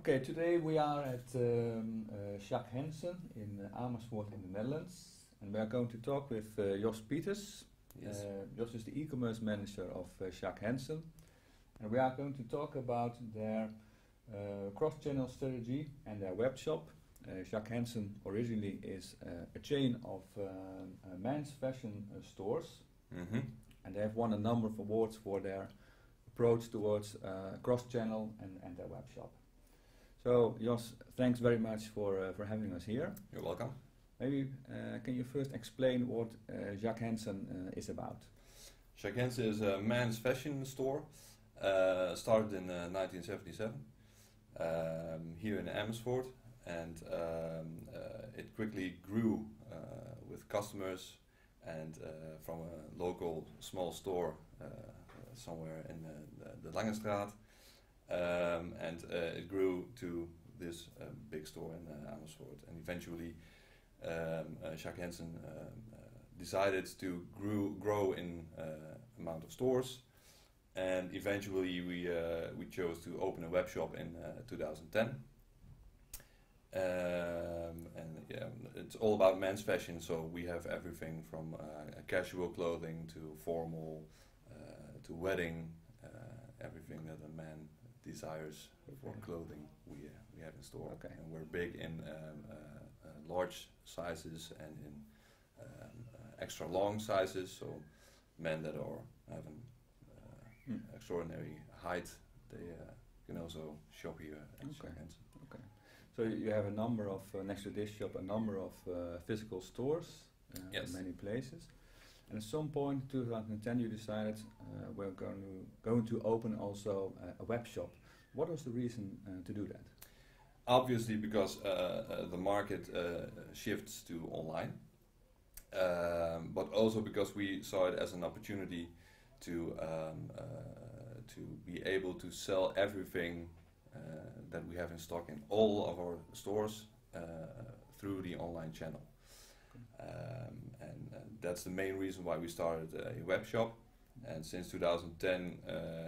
Okay, today we are at Jacques Hensen in Amersfoort in the Netherlands, and we are going to talk with Jos Pieters. Yes. Jos is the e-commerce manager of Jacques Hensen, and we are going to talk about their cross-channel strategy and their web shop. Jacques Hensen originally is a chain of men's fashion stores, and they have won a number of awards for their approach towards cross-channel and their web shop. So, Jos, thanks very much for having us here. You're welcome. Maybe can you first explain what Jacques Hensen is about? Jacques Hensen is a men's fashion store. Started in 1977 here in Amersfoort, and it quickly grew with customers, and from a local small store somewhere in the Langestraat. And it grew to this big store in Amersfoort, and eventually Jacques Hensen decided to grow in amount of stores, and eventually we chose to open a web shop in 2010. And yeah, it's all about men's fashion, so we have everything from casual clothing to formal to wedding, everything that a man desires for clothing we have in store. Okay. And we're big in large sizes and in extra long sizes, so men that are having extraordinary height, they can also shop here at Jacques Hensen. Okay. So you have a number of, next to this shop, a number of physical stores Yes. in many places. And at some point in 2010 you decided we're going to open also a web shop. What was the reason to do that? Obviously because the market shifts to online, but also because we saw it as an opportunity to be able to sell everything that we have in stock in all of our stores through the online channel. And that's the main reason why we started a web shop. And since 2010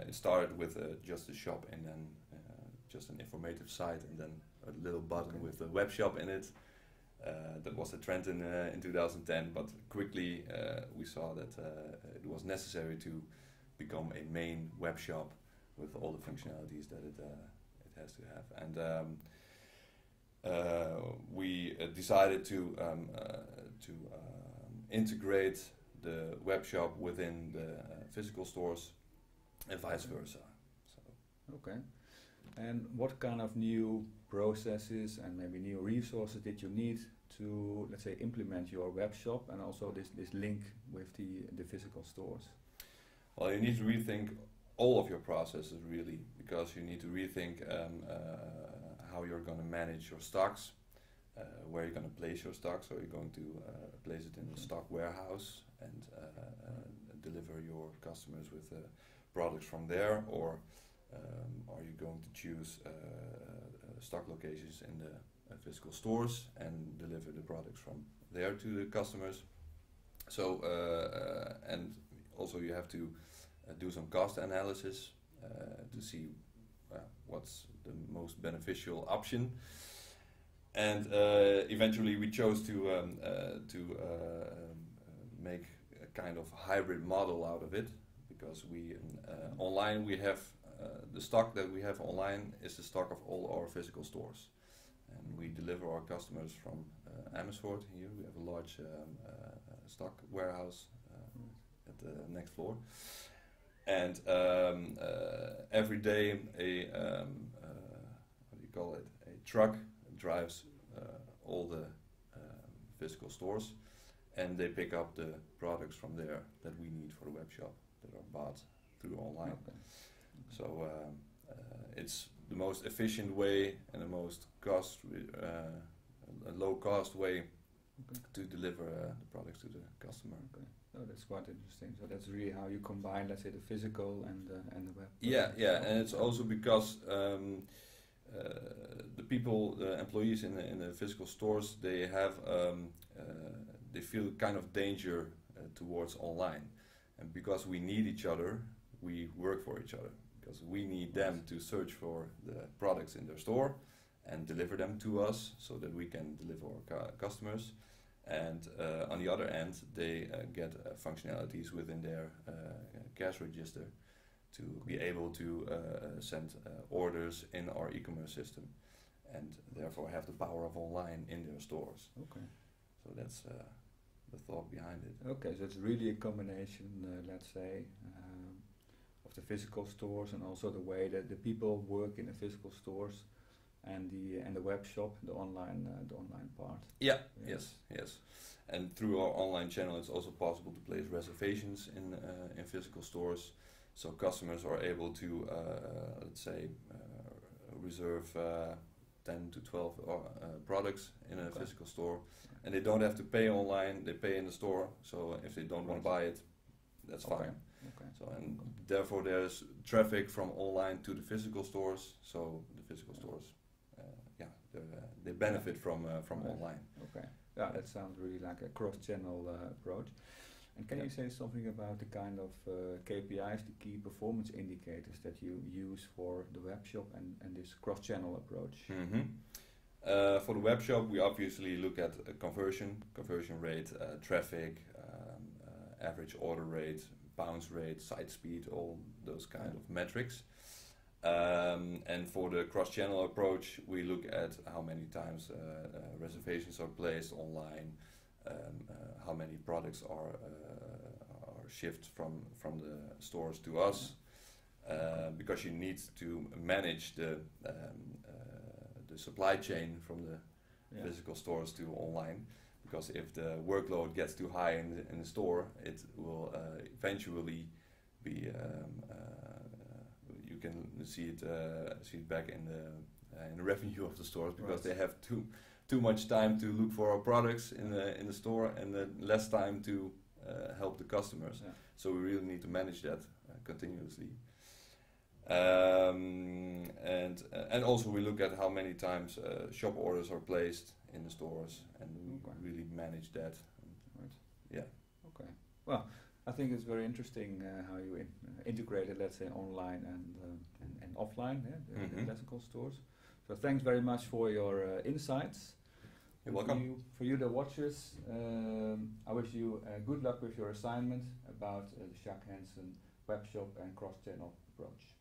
it started with just a shop and then just an informative site and then a little button with a web shop in it. That was the trend in 2010, but quickly we saw that it was necessary to become a main web shop with all the functionalities that it has to have. And we decided to integrate the web shop within the physical stores and vice versa. So. Okay. And what kind of new processes and maybe new resources did you need to, let's say, implement your web shop and also this link with the physical stores? Well, you need to rethink all of your processes really, because you need to rethink how you're going to manage your stocks, where you're going to place your stocks. So you're going to place it in a stock warehouse and deliver your customers with products from there, or are you going to choose stock locations in the physical stores and deliver the products from there to the customers? So and also you have to do some cost analysis to see what's the most beneficial option. And eventually we chose to make a kind of hybrid model out of it, because we online we have the stock that we have online is the stock of all our physical stores, and we deliver our customers from Amersfoort. Here we have a large stock warehouse at the next floor, and every day a truck drives all the physical stores, and they pick up the products from there that we need for the web shop that are bought through online. Okay. So it's the most efficient way and the most low cost way to deliver the products to the customer. Okay. Oh, that's quite interesting. So that's really how you combine, let's say, the physical and the web. Yeah, and it's also because the people, the employees in the physical stores, they have they feel kind of danger towards online, and because we need each other, we work for each other. because we need them to search for the products in their store and deliver them to us so that we can deliver our customers. And on the other end, they get functionalities within their cash register to be able to send orders in our e-commerce system, and therefore have the power of online in their stores. Okay. So that's the thought behind it. Okay, so it's really a combination, let's say, of the physical stores and also the way that the people work in the physical stores and the web shop, the online part. Yeah. Yes. And through our online channel, it's also possible to place reservations in physical stores. So customers are able to, let's say, reserve 10 to 12 products in a physical store, and they don't have to pay online. They pay in the store. So if they don't want to buy it, that's fine. Okay. So and therefore there's traffic from online to the physical stores. So the physical stores, they benefit from online. Okay. Yeah, that sounds really like a cross-channel approach. And can you say something about the kind of KPIs, the key performance indicators that you use for the web shop and this cross-channel approach? For the web shop, we obviously look at conversion rate, traffic, average order rate, bounce rate, site speed, all those kind of metrics. And for the cross-channel approach, we look at how many times reservations are placed online, how many products are shipped from the stores to us, because you need to manage the supply chain from the physical stores to online. Because if the workload gets too high in the store, it will eventually be. You can see it back in the revenue of the stores, because they have too much time to look for our products in the store and less time to help the customers. Yeah. So we really need to manage that continuously. And also we look at how many times shop orders are placed in the stores, and we really manage that. Right. Yeah. Okay. Well, I think it's very interesting how you integrated, let's say, online and offline, the classical stores. So thanks very much for your insights. You're welcome. For you, the watchers, I wish you good luck with your assignment about the Sjaak Hansen web shop and cross-channel approach.